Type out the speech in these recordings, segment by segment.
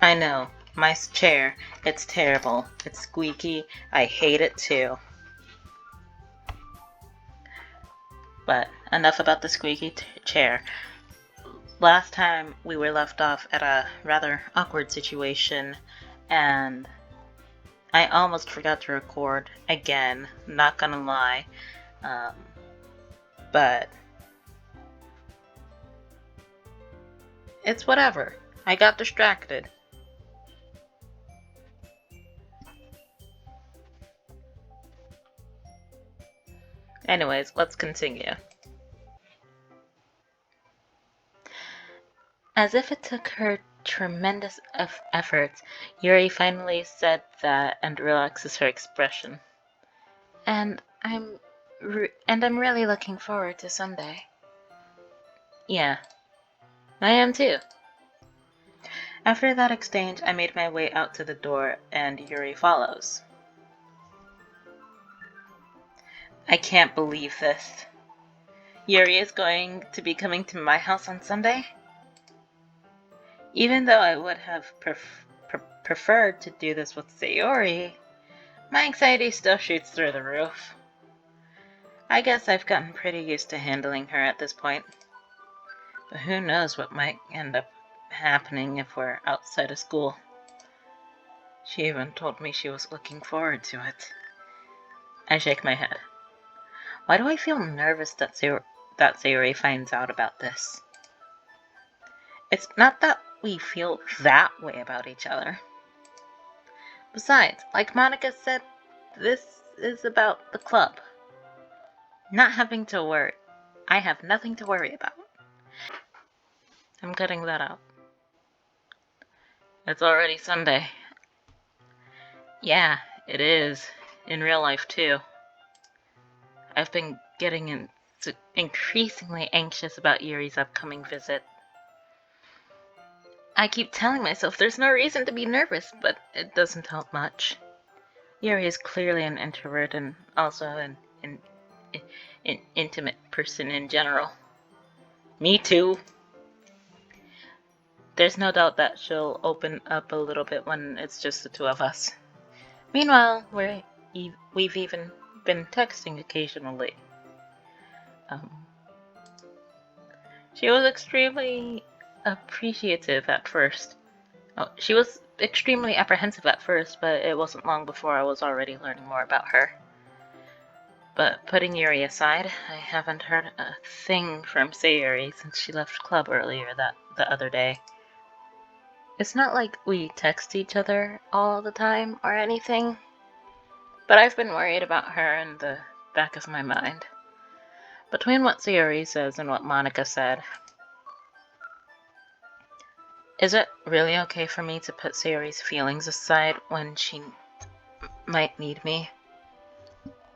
I know. My chair. It's terrible. It's squeaky. I hate it too. But enough about the squeaky chair. Last time we were left off at a rather awkward situation, and I almost forgot to record again, not gonna lie. But it's whatever. I got distracted. Anyways, let's continue. As if it took her tremendous efforts, Yuri finally said that and relaxes her expression. And I'm really looking forward to Sunday. Yeah, I am too. After that exchange, I made my way out to the door, and Yuri follows. I can't believe this. Yuri is going to be coming to my house on Sunday? Even though I would have preferred to do this with Sayori, my anxiety still shoots through the roof. I guess I've gotten pretty used to handling her at this point. But who knows what might end up happening if we're outside of school. She even told me she was looking forward to it. I shake my head. Why do I feel nervous that Sayori finds out about this? It's not that we feel that way about each other. Besides, like Monica said, this is about the club. Not having to worry. I have nothing to worry about. I'm cutting that out. It's already Sunday. Yeah, it is. In real life, too. I've been getting increasingly anxious about Yuri's upcoming visit. I keep telling myself there's no reason to be nervous, but it doesn't help much. Yuri is clearly an introvert and also an intimate person in general. Me too. There's no doubt that she'll open up a little bit when it's just the two of us. Meanwhile, we've even been texting occasionally. She was extremely appreciative at first. She was extremely apprehensive at first, but it wasn't long before I was already learning more about her. But putting Yuri aside, I haven't heard a thing from Sayori since she left club earlier the other day. It's not like we text each other all the time or anything, but I've been worried about her in the back of my mind. Between what Sayori says and what Monica said, is it really okay for me to put Sayori's feelings aside when she might need me?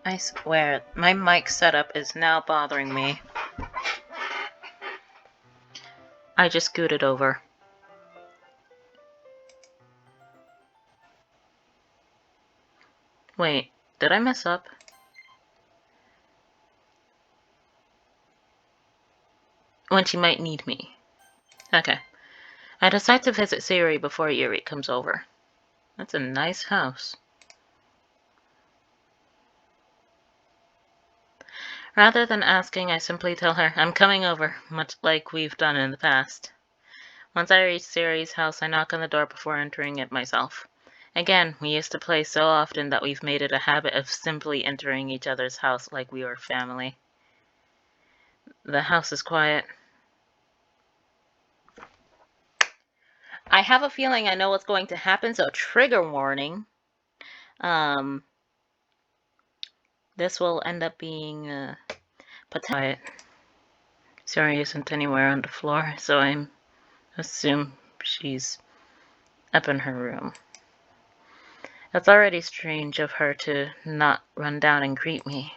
I swear, my mic setup is now bothering me. I just scooted over. Wait, did I mess up? When she might need me. Okay. I decide to visit Sayori before Yuri comes over. That's a nice house. Rather than asking, I simply tell her I'm coming over, much like we've done in the past. Once I reach Sayori's house, I knock on the door before entering it myself. Again, we used to play so often that we've made it a habit of simply entering each other's house like we were family. The house is quiet. I have a feeling I know what's going to happen, so trigger warning. This will end up being quiet. Sayori isn't anywhere on the floor, so I assume she's up in her room. It's already strange of her to not run down and greet me.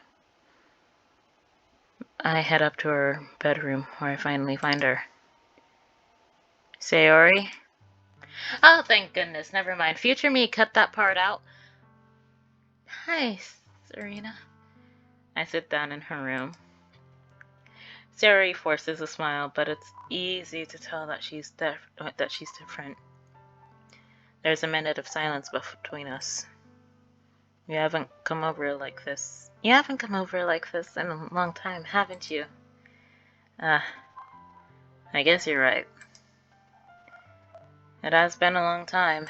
I head up to her bedroom, where I finally find her. Sayori? Oh, thank goodness. Never mind. Future me, cut that part out. Hi, Serena. I sit down in her room. Sayori forces a smile, but it's easy to tell that she's different. There's a minute of silence between us. You haven't come over like this. You haven't come over like this in a long time, haven't you? Ah, I guess you're right. It has been a long time.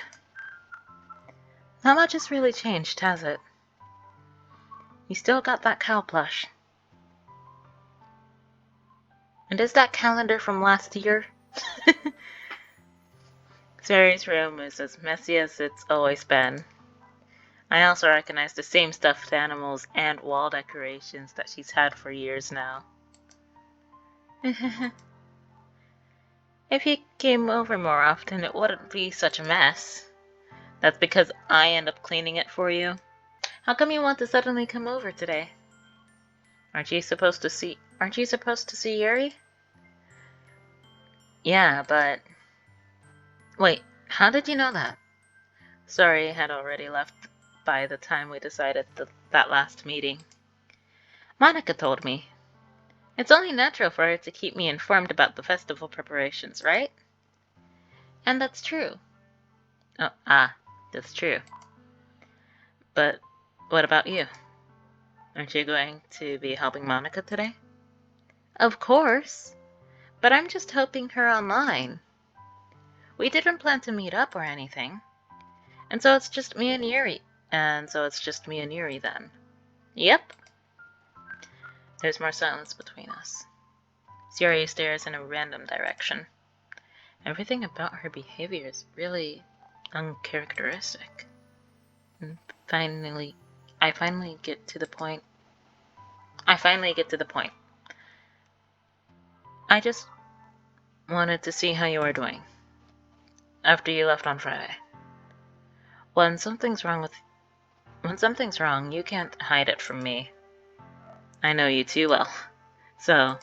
Not much has really changed, has it? You still got that cow plush. And is that calendar from last year? Sari's room is as messy as it's always been. I also recognize the same stuffed animals and wall decorations that she's had for years now. If you came over more often, it wouldn't be such a mess. That's because I end up cleaning it for you. How come you want to suddenly come over today? Aren't you supposed to see Yuri? Yeah, but... Wait, how did you know that? Sorry, had already left by the time we decided that last meeting. Monica told me. It's only natural for her to keep me informed about the festival preparations, right? And that's true. Oh, that's true. But what about you? Aren't you going to be helping Monica today? Of course. But I'm just helping her online. We didn't plan to meet up or anything. And so it's just me and Yuri. Then. Yep. There's more silence between us. Yuri stares in a random direction. Everything about her behavior is really uncharacteristic. And I finally get to the point. I just wanted to see how you are doing. After you left on Friday. When something's wrong, you can't hide it from me. I know you too well. So,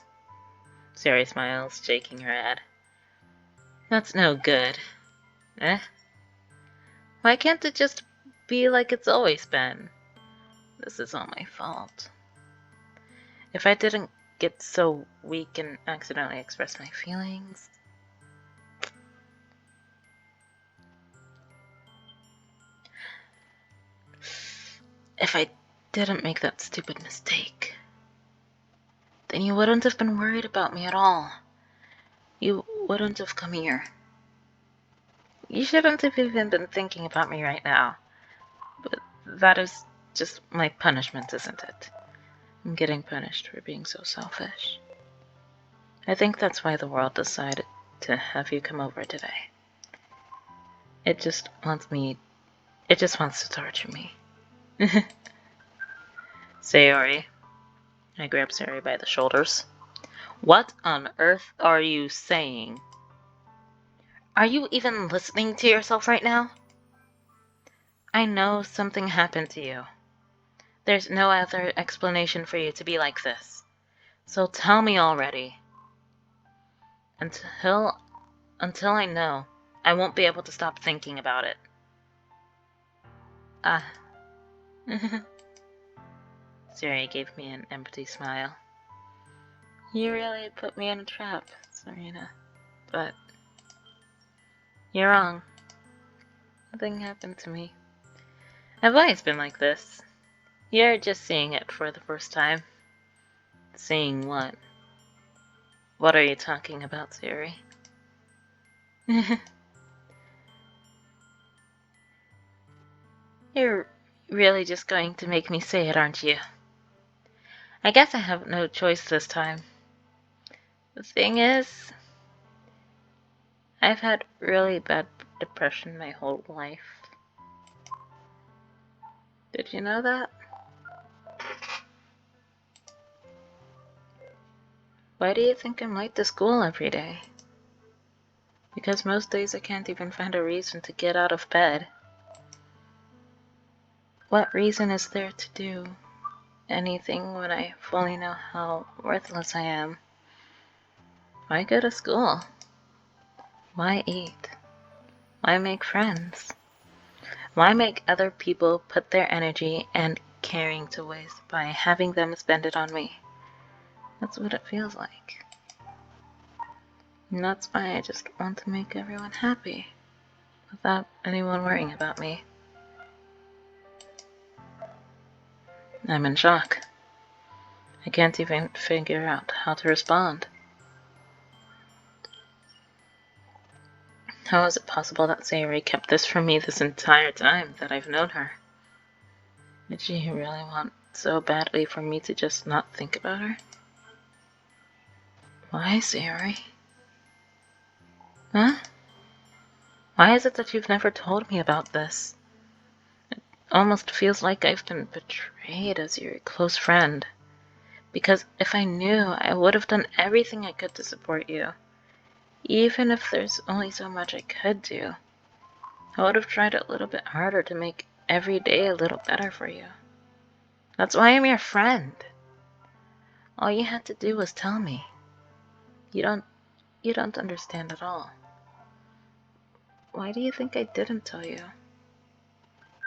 Sari smiles, shaking her head. That's no good. Eh? Why can't it just be like it's always been? This is all my fault. If I didn't get so weak and accidentally express my feelings... If I didn't make that stupid mistake, then you wouldn't have been worried about me at all. You wouldn't have come here. You shouldn't have even been thinking about me right now. But that is just my punishment, isn't it? I'm getting punished for being so selfish. I think that's why the world decided to have you come over today. It just wants to torture me. Sayori. I grab Sayori by the shoulders. What on earth are you saying? Are you even listening to yourself right now? I know something happened to you. There's no other explanation for you to be like this. So tell me already. Until I know, I won't be able to stop thinking about it. Sari gave me an empty smile. You really put me in a trap, Serena. But you're wrong. Nothing happened to me. I've always been like this. You're just seeing it for the first time. Seeing what? What are you talking about, Sari? You're really just going to make me say it, aren't you? I guess I have no choice this time. The thing is, I've had really bad depression my whole life. Did you know that? Why do you think I'm late to school every day? Because most days I can't even find a reason to get out of bed. What reason is there to do anything when I fully know how worthless I am? Why go to school? Why eat? Why make friends? Why make other people put their energy and caring to waste by having them spend it on me? That's what it feels like. And that's why I just want to make everyone happy. without anyone worrying about me. I'm in shock. I can't even figure out how to respond. How is it possible that Sayori kept this from me this entire time that I've known her? Did she really want so badly for me to just not think about her? Why, Sayori? Huh? Why is it that you've never told me about this? It almost feels like I've been betrayed as your close friend. Because if I knew, I would have done everything I could to support you. Even if there's only so much I could do. I would have tried a little bit harder to make every day a little better for you. That's why I'm your friend. All you had to do was tell me. You don't understand at all. Why do you think I didn't tell you?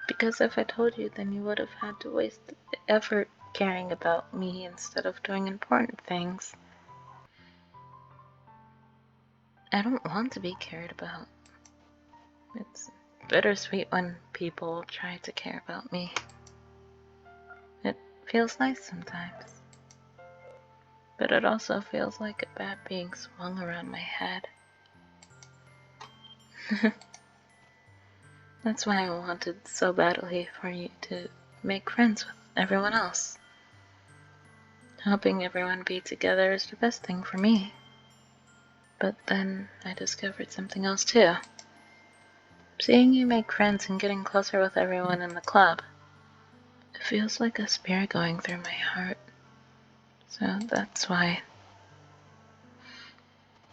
Because if I told you, then you would have had to waste the effort caring about me instead of doing important things. I don't want to be cared about. It's bittersweet when people try to care about me. It feels nice sometimes. But it also feels like a bat being swung around my head. That's why I wanted so badly for you to make friends with everyone else. Helping everyone be together is the best thing for me. But then I discovered something else too. Seeing you make friends and getting closer with everyone in the club, it feels like a spear going through my heart. So that's why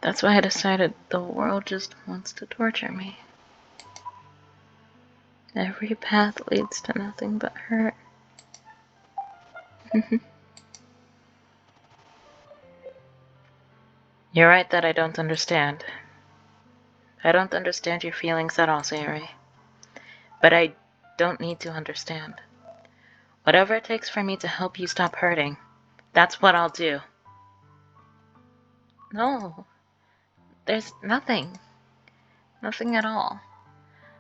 I decided the world just wants to torture me. Every path leads to nothing but hurt. You're right that I don't understand. I don't understand your feelings at all, Sayori. But I don't need to understand. Whatever it takes for me to help you stop hurting, that's what I'll do. No, there's nothing. Nothing at all.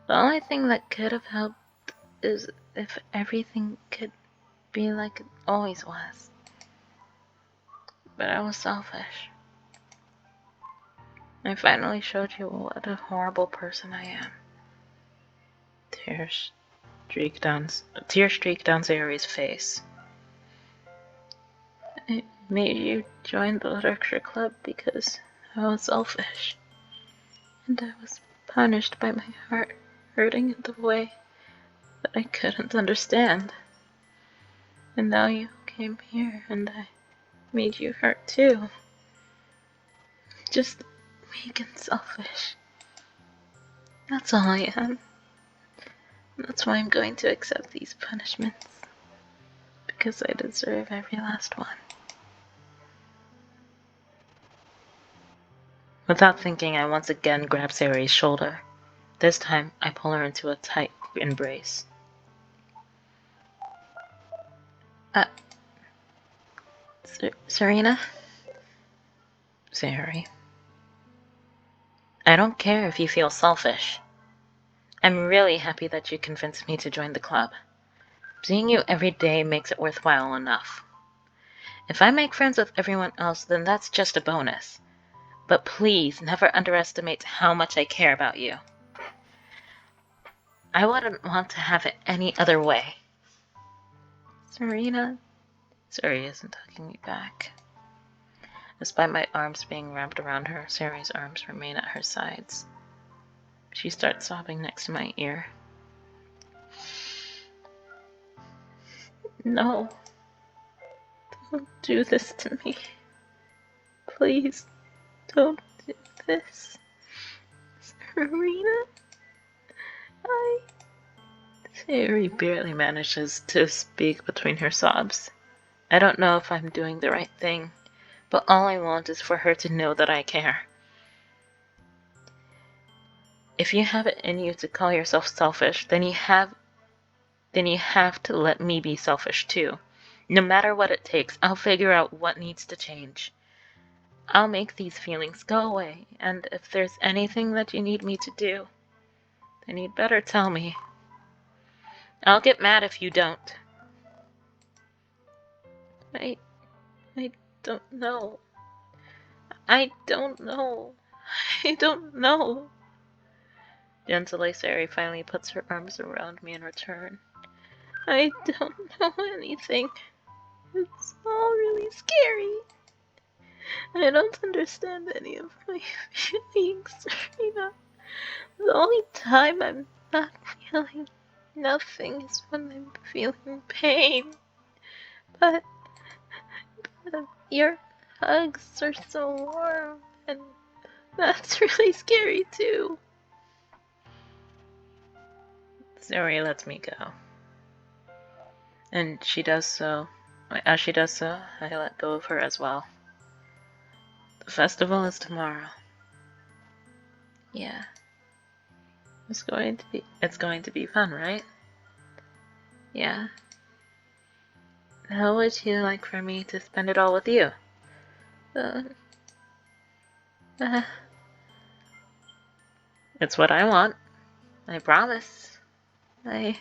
The only thing that could have helped is if everything could be like it always was. But I was selfish. I finally showed you what a horrible person I am. Tears streaked down Sayori's face. I made you join the literature club because I was selfish. And I was punished by my heart hurting in the way that I couldn't understand. And now you came here and I made you hurt too. Just weak and selfish. That's all I am. That's why I'm going to accept these punishments. Because I deserve every last one. Without thinking, I once again grab Sayori's shoulder. This time, I pull her into a tight embrace. Serena? Sayori. I don't care if you feel selfish. I'm really happy that you convinced me to join the club. Seeing you every day makes it worthwhile enough. If I make friends with everyone else, then that's just a bonus. But please never underestimate how much I care about you. I wouldn't want to have it any other way. Serena? Sayori isn't hugging me back. Despite my arms being wrapped around her, Sayori's arms remain at her sides. She starts sobbing next to my ear. No. Don't do this to me. Please, don't do this. Serena? Sayori barely manages to speak between her sobs. I don't know if I'm doing the right thing, but all I want is for her to know that I care. If you have it in you to call yourself selfish, then you have to let me be selfish too. No matter what it takes, I'll figure out what needs to change. I'll make these feelings go away, and if there's anything that you need me to do, And you'd better tell me. I'll get mad if you don't. I don't know. I don't know. I don't know. Gently, Sari finally puts her arms around me in return. I don't know anything. It's all really scary. I don't understand any of my feelings, Serena. The only time I'm not feeling nothing is when I'm feeling pain. But your hugs are so warm, and that's really scary too. Zori lets me go. And she does so. As she does so, I let go of her as well. The festival is tomorrow. Yeah. It's going to be fun, right? Yeah. How would you like for me to spend it all with you? Uh, uh, it's what I want. I promise. I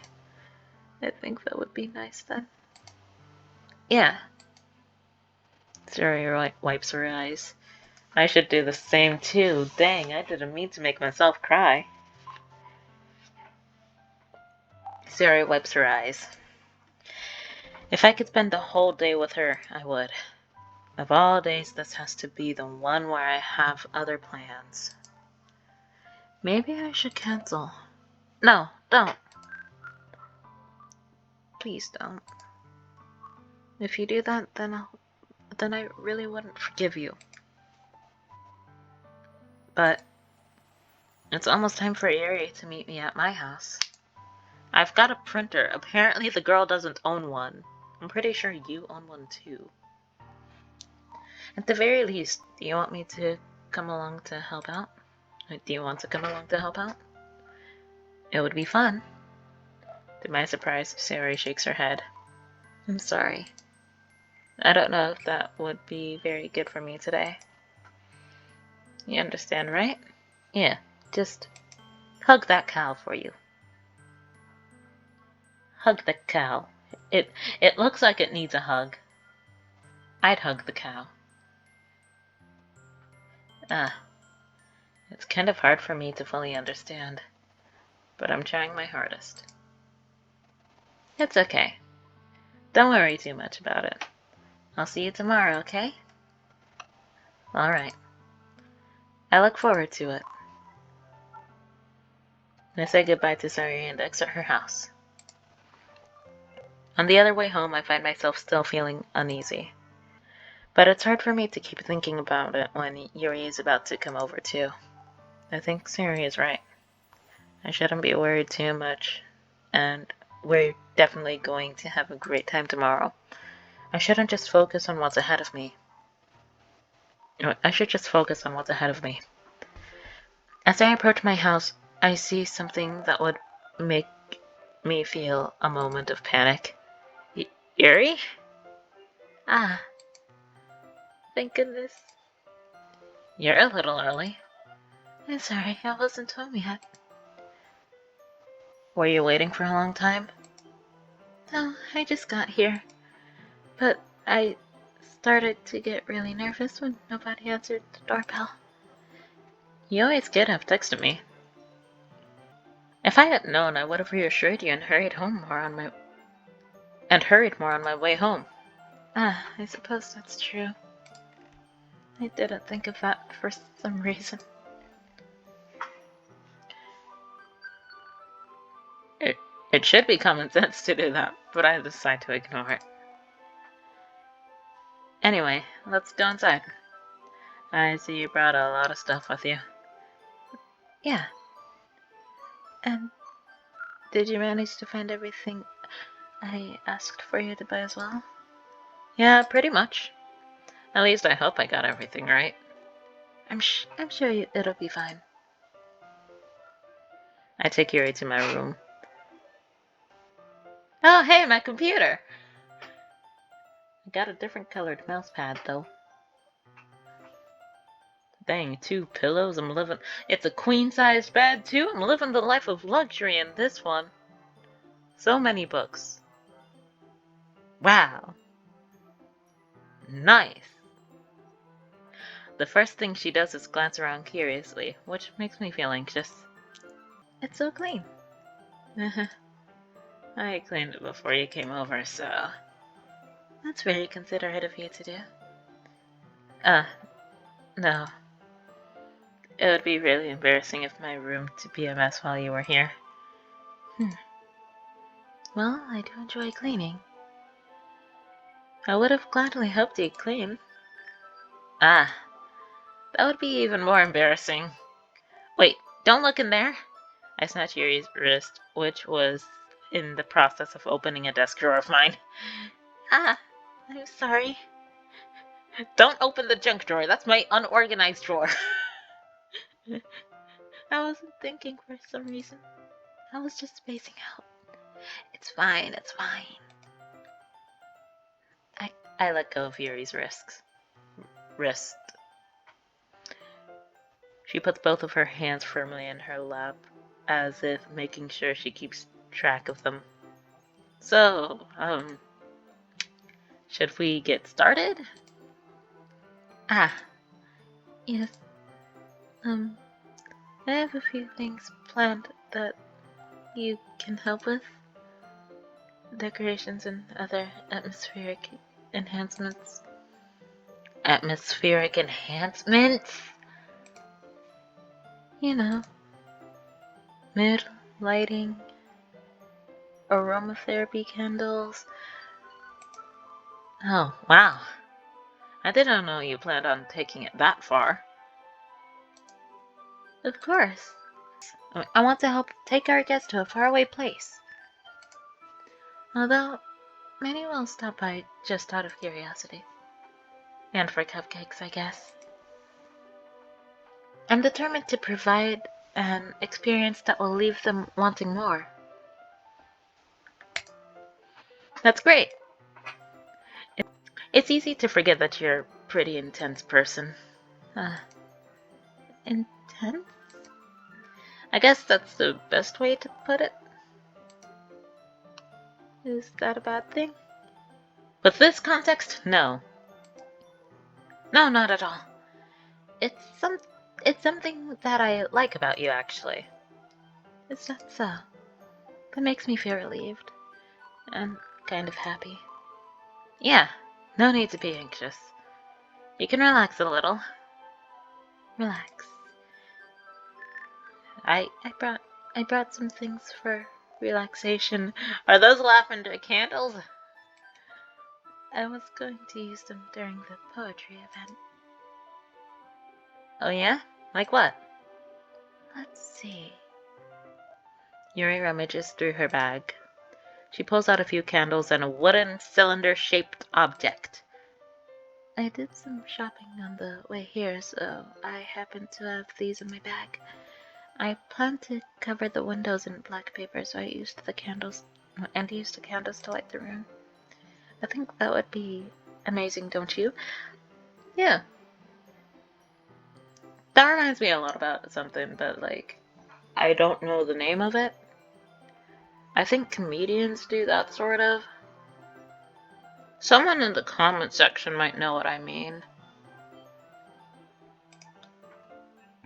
think that would be nice then. Yeah. Suri wipes her eyes. I should do the same too. Dang, I didn't mean to make myself cry. Suri wipes her eyes. If I could spend the whole day with her, I would. Of all days, this has to be the one where I have other plans. Maybe I should cancel. No, don't. Please don't. If you do that, then I really wouldn't forgive you. But it's almost time for Yuri to meet me at my house. I've got a printer. Apparently the girl doesn't own one. I'm pretty sure you own one too. At the very least, do you want me to come along to help out? Do you want to come along to help out? It would be fun. To my surprise, Sari shakes her head. I'm sorry. I don't know if that would be very good for me today. You understand, right? Yeah, just hug that cow for you. Hug the cow. It looks like it needs a hug. I'd hug the cow. It's kind of hard for me to fully understand, but I'm trying my hardest. It's okay. Don't worry too much about it. I'll see you tomorrow, okay? Alright. I look forward to it. I say goodbye to Sari and exit her house. On the other way home, I find myself still feeling uneasy. But it's hard for me to keep thinking about it when Yuri is about to come over too. I think Sari is right. I shouldn't be worried too much, and we're definitely going to have a great time tomorrow. I shouldn't just focus on what's ahead of me. I should just focus on what's ahead of me. As I approach my house, I see something that would make me feel a moment of panic. Yuri? Ah, thank goodness. You're a little early. I'm sorry, I wasn't home yet. Were you waiting for a long time? No, I just got here. But I started to get really nervous when nobody answered the doorbell. You always could have texted me. If I had known, I would have reassured you and hurried more on my way home. Ah, I suppose that's true. I didn't think of that for some reason. It should be common sense to do that, but I decide to ignore it. Anyway, let's go inside. I see you brought a lot of stuff with you. Yeah. And did you manage to find everything I asked for you to buy as well? Yeah, pretty much. At least I hope I got everything right. I'm sure it'll be fine. I take Yuri to my room. Oh, hey, my computer! I got a different colored mouse pad, though. Dang, 2 pillows? I'm living... It's a queen-sized bed, too? I'm living the life of luxury in this one. So many books. Wow. Nice. The first thing she does is glance around curiously, which makes me feel anxious. It's so clean. I cleaned it before you came over, so... That's very considerate of you to do. No. It would be really embarrassing if my room to be a mess while you were here. Well, I do enjoy cleaning. I would have gladly helped you clean. That would be even more embarrassing. Wait, don't look in there! I snatched Yuri's wrist, which was in the process of opening a desk drawer of mine. I'm sorry. Don't open the junk drawer, that's my unorganized drawer. I wasn't thinking for some reason. I was just spacing out. It's fine, it's fine. I let go of Yuri's wrist. She puts both of her hands firmly in her lap, as if making sure she keeps track of them. So, should we get started? Yes. I have a few things planned that you can help with. Decorations and other atmospheric enhancements. Atmospheric enhancements? You know, mood, lighting, aromatherapy candles. Oh, wow. I didn't know you planned on taking it that far. Of course. I want to help take our guests to a faraway place. Although, many will stop by just out of curiosity. And for cupcakes, I guess. I'm determined to provide an experience that will leave them wanting more. That's great. It's easy to forget that you're a pretty intense person. Intense? I guess that's the best way to put it. Is that a bad thing? With this context, no. No, not at all. It's something that I like about you, actually. Is that so? That makes me feel relieved. And kind of happy. Yeah, no need to be anxious. You can relax a little. Relax. I brought some things for relaxation. Are those lavender candles? I was going to use them during the poetry event. Oh yeah? Like what? Let's see. Yuri rummages through her bag. She pulls out a few candles and a wooden cylinder-shaped object. I did some shopping on the way here, so I happen to have these in my bag. I planned to cover the windows in black paper, so I used the candles to light the room. I think that would be amazing, don't you? Yeah. That reminds me a lot about something, but like, I don't know the name of it. I think comedians do that sort of. Someone in the comment section might know what I mean.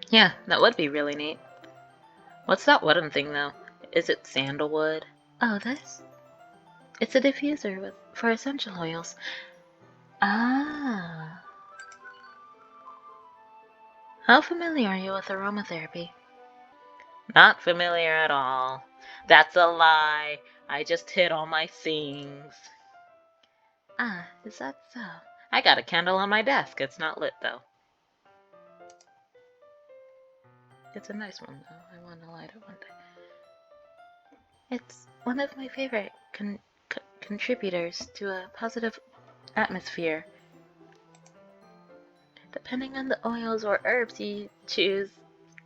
Yeah, that would be really neat. What's that wooden thing though? Is it sandalwood? Oh, this? It's a diffuser for essential oils. Ah. How familiar are you with aromatherapy? Not familiar at all. That's a lie. I just hit all my things. Is that so? I got a candle on my desk. It's not lit though. It's a nice one though. I want to light it one day. It's one of my favorite contributors to a positive atmosphere. Depending on the oils or herbs you choose,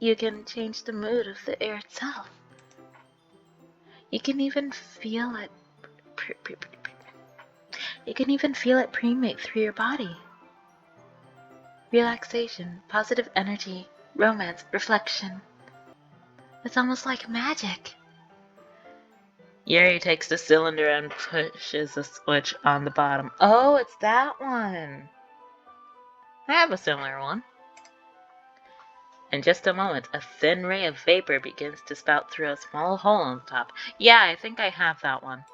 you can change the mood of the air itself. You can even feel it. You can even feel it permeate through your body. Relaxation, positive energy, romance, reflection. It's almost like magic. Yuri takes the cylinder and pushes a switch on the bottom. Oh, it's that one. I have a similar one. In just a moment, a thin ray of vapor begins to spout through a small hole on the top. Yeah, I think I have that one.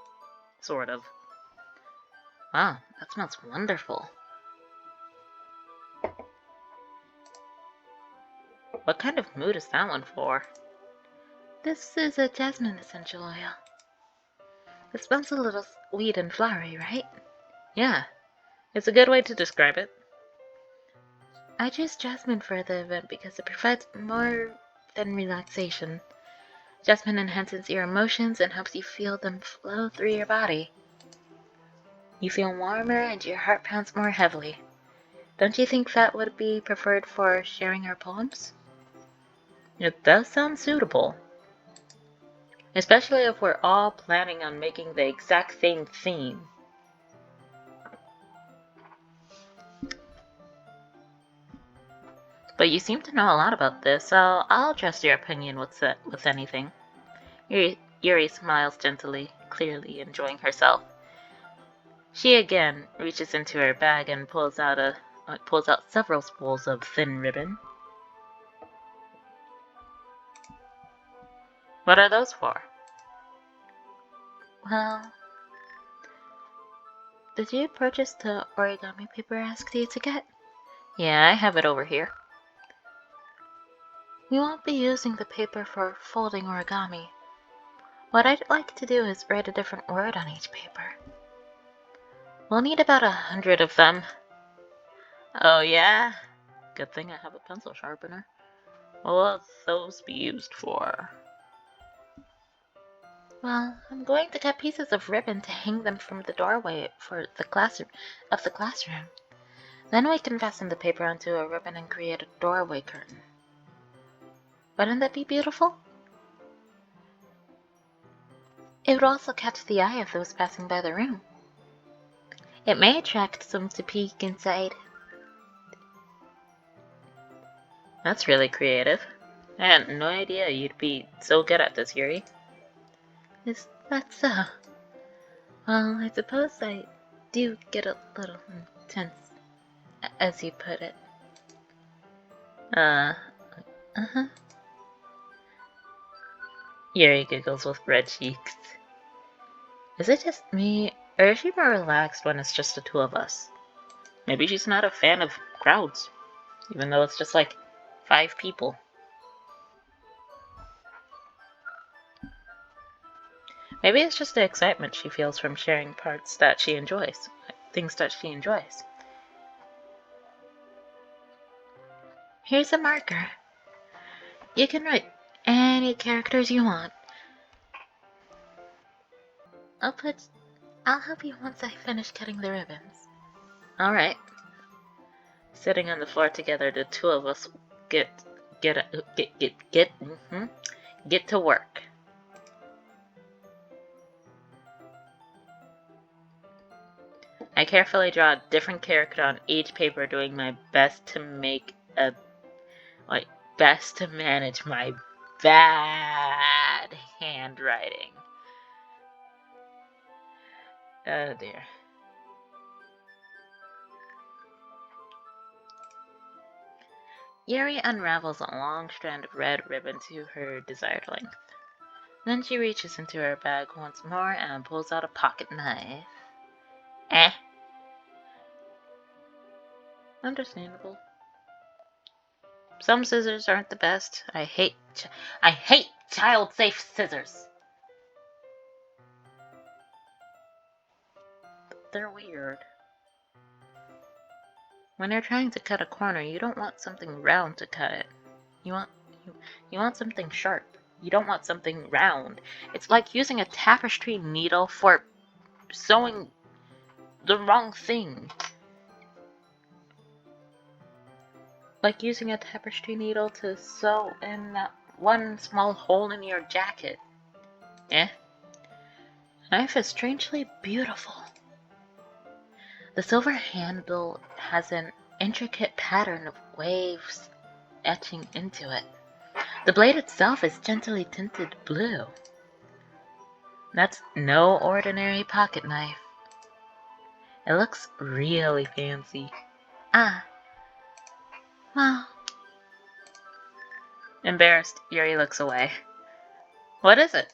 Sort of. Wow, that smells wonderful. What kind of mood is that one for? This is a jasmine essential oil. It smells a little sweet and flowery, right? Yeah, it's a good way to describe it. I choose jasmine for the event because it provides more than relaxation. Jasmine enhances your emotions and helps you feel them flow through your body. You feel warmer and your heart pounds more heavily. Don't you think that would be preferred for sharing our poems? It does sound suitable. Especially if we're all planning on making the exact same theme. But you seem to know a lot about this, so I'll trust your opinion with anything. Yuri smiles gently, clearly enjoying herself. She again reaches into her bag and pulls out several spools of thin ribbon. What are those for? Well, did you purchase the origami paper I asked you to get? Yeah, I have it over here. We won't be using the paper for folding origami. What I'd like to do is write a different word on each paper. We'll need about 100 of them. Oh yeah? Good thing I have a pencil sharpener. What will those be used for? Well, I'm going to cut pieces of ribbon to hang them from the doorway for the classroom. Then we can fasten the paper onto a ribbon and create a doorway curtain. Wouldn't that be beautiful? It would also catch the eye of those passing by the room. It may attract some to peek inside. That's really creative. I had no idea you'd be so good at this, Yuri. Is that so? Well, I suppose I do get a little intense, as you put it. Uh-huh. Yuri giggles with red cheeks. Is it just me, or is she more relaxed when it's just the two of us? Maybe she's not a fan of crowds, even though it's just like 5 people. Maybe it's just the excitement she feels from sharing parts that she enjoys, things that she enjoys. Here's a marker. You can write any characters you want. I'll help you once I finish cutting the ribbons. Alright. Sitting on the floor together, the two of us get to work. I carefully draw a different character on each paper, doing my best to manage my bad handwriting. Oh dear. Yuri unravels a long strand of red ribbon to her desired length. Then she reaches into her bag once more and pulls out a pocket knife. Understandable. Some scissors aren't the best. I hate child-safe scissors. They're weird. When you're trying to cut a corner, you don't want something round to cut it. You want something sharp. You don't want something round. It's like using a tapestry needle for sewing the wrong thing. Like using a tapestry needle to sew in that one small hole in your jacket. Knife is strangely beautiful. The silver handle has an intricate pattern of waves etching into it. The blade itself is gently tinted blue. That's no ordinary pocket knife. It looks really fancy. Ah, well. Embarrassed, Yuri looks away. What is it?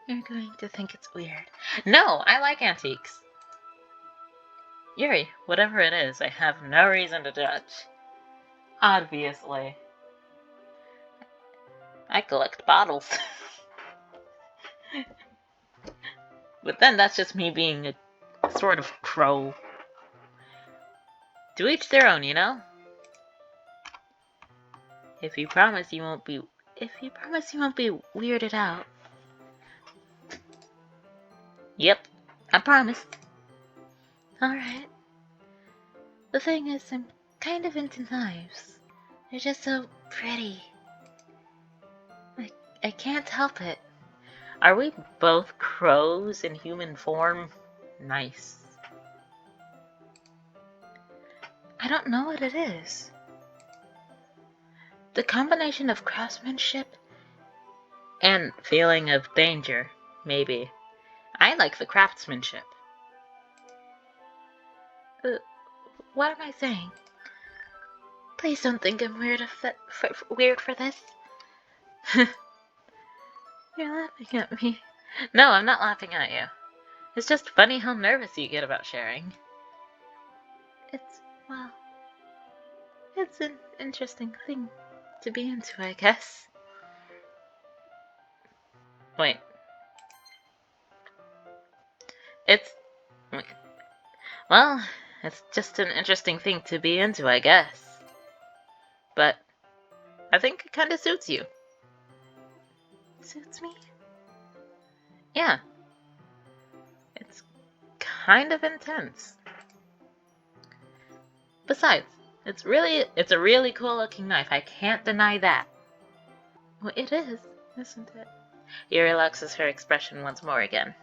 You're going to think it's weird. No, I like antiques. Yuri, whatever it is, I have no reason to judge. Obviously. I collect bottles. But then that's just me being a sort of crow. To each their own, you know? If you promise you won't be weirded out. Yep, I promise. Alright. The thing is, I'm kind of into knives. They're just so pretty. I can't help it. Are we both crows in human form? Nice. I don't know what it is. The combination of craftsmanship and feeling of danger, maybe. I like the craftsmanship. What am I saying? Please don't think I'm weird for this. You're laughing at me. No, I'm not laughing at you. It's just funny how nervous you get about sharing. It's an interesting thing to be into, I guess. Wait. Well, it's just an interesting thing to be into, I guess. But I think it kind of suits you. Suits me? Yeah. It's kind of intense. Besides, it's a really cool looking knife. I can't deny that. Well, it is, isn't it? He relaxes her expression once again.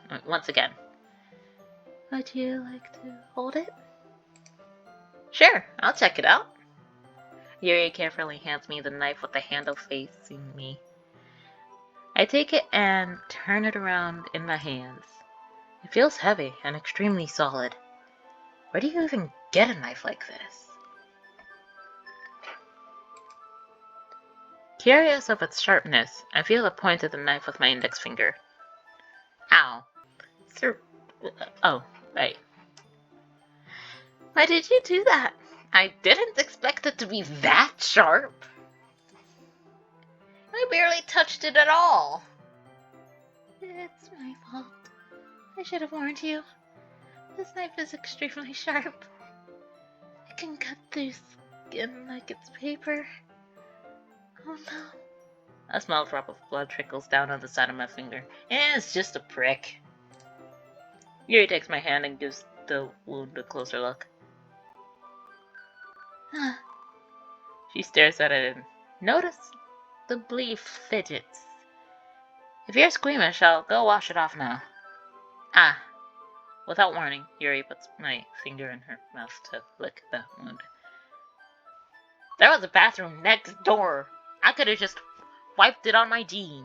Would you like to hold it? Sure, I'll check it out. Yuri carefully hands me the knife with the handle facing me. I take it and turn it around in my hands. It feels heavy and extremely solid. Where do you even get a knife like this? Curious of its sharpness, I feel the point of the knife with my index finger. Ow. Oh, right. Why did you do that? I didn't expect it to be that sharp. I barely touched it at all. It's my fault. I should have warned you. This knife is extremely sharp. It can cut through skin like it's paper. Oh no. A small drop of blood trickles down on the side of my finger. It's just a prick. Yuri takes my hand and gives the wound a closer look. She stares at it and notice the bleed fidgets. If you're squeamish, I'll go wash it off now. Ah. Without warning, Yuri puts my finger in her mouth to lick the wound. There was a bathroom next door. I could have just wiped it on my jeans.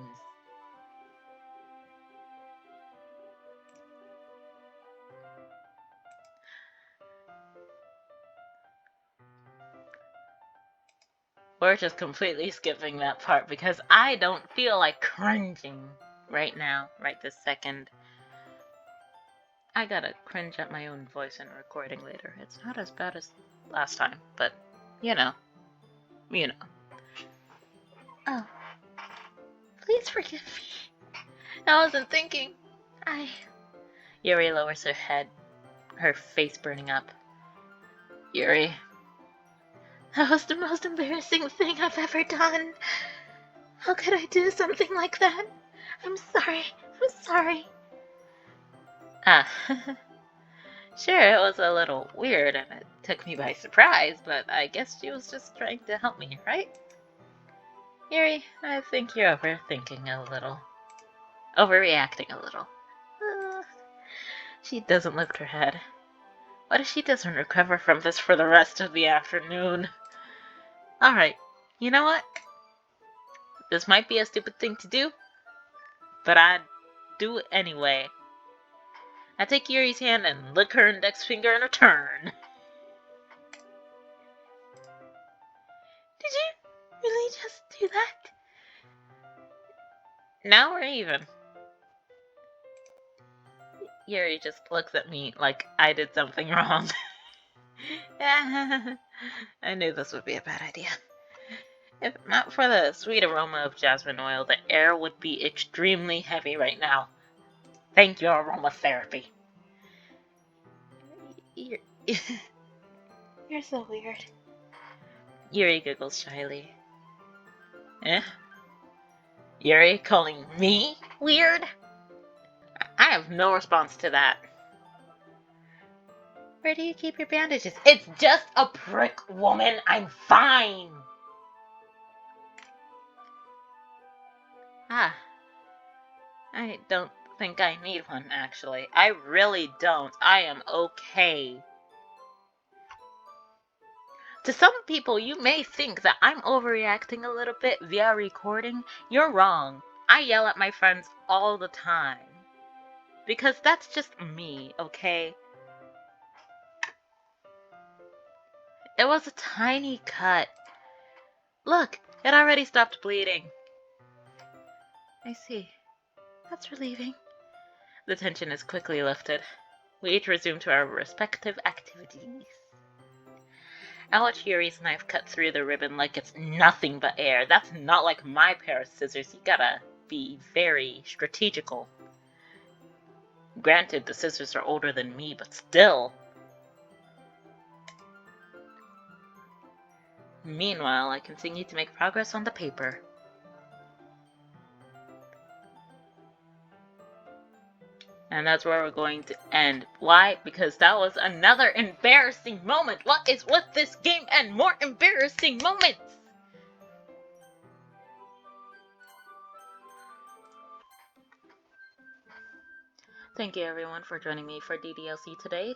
We're just completely skipping that part because I don't feel like cringing right now, right this second. I gotta cringe at my own voice in a recording later. It's not as bad as last time, but you know. Oh, please forgive me. I wasn't thinking. Yuri lowers her head, her face burning up. Yuri. That was the most embarrassing thing I've ever done. How could I do something like that? I'm sorry. Ah, sure, it was a little weird and it took me by surprise, but I guess she was just trying to help me, right? Yuri, I think you're overreacting a little. She doesn't lift her head. What if she doesn't recover from this for the rest of the afternoon? Alright, you know what? This might be a stupid thing to do, but I'd do it anyway. I take Yuri's hand and lick her index finger in return. Did you really just do that? Now we're even. Yuri just looks at me like I did something wrong. I knew this would be a bad idea. If not for the sweet aroma of jasmine oil, the air would be extremely heavy right now. Thank you, aromatherapy. You're, you're so weird. Yuri giggles shyly. Eh? Yuri calling me weird? I have no response to that. Where do you keep your bandages? It's just a prick, woman. I'm fine. Ah. I don't think I need one, actually. I really don't. I am okay. To some people, you may think that I'm overreacting a little bit via recording. You're wrong. I yell at my friends all the time. Because that's just me, okay? It was a tiny cut. Look, it already stopped bleeding. I see. That's relieving. The tension is quickly lifted. We each resume to our respective activities. I watch Yuri's knife cut through the ribbon like it's nothing but air. That's not like my pair of scissors. You gotta be very strategical. Granted, the scissors are older than me, but still. Meanwhile, I continue to make progress on the paper. And that's where we're going to end. Why? Because that was another embarrassing moment. What is with this game and more embarrassing moments? Thank you everyone for joining me for DDLC today.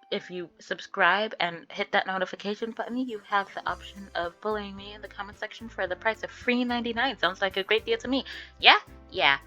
If you subscribe and hit that notification button, you have the option of bullying me in the comment section for the price of free $99. Sounds like a great deal to me. Yeah? Yeah.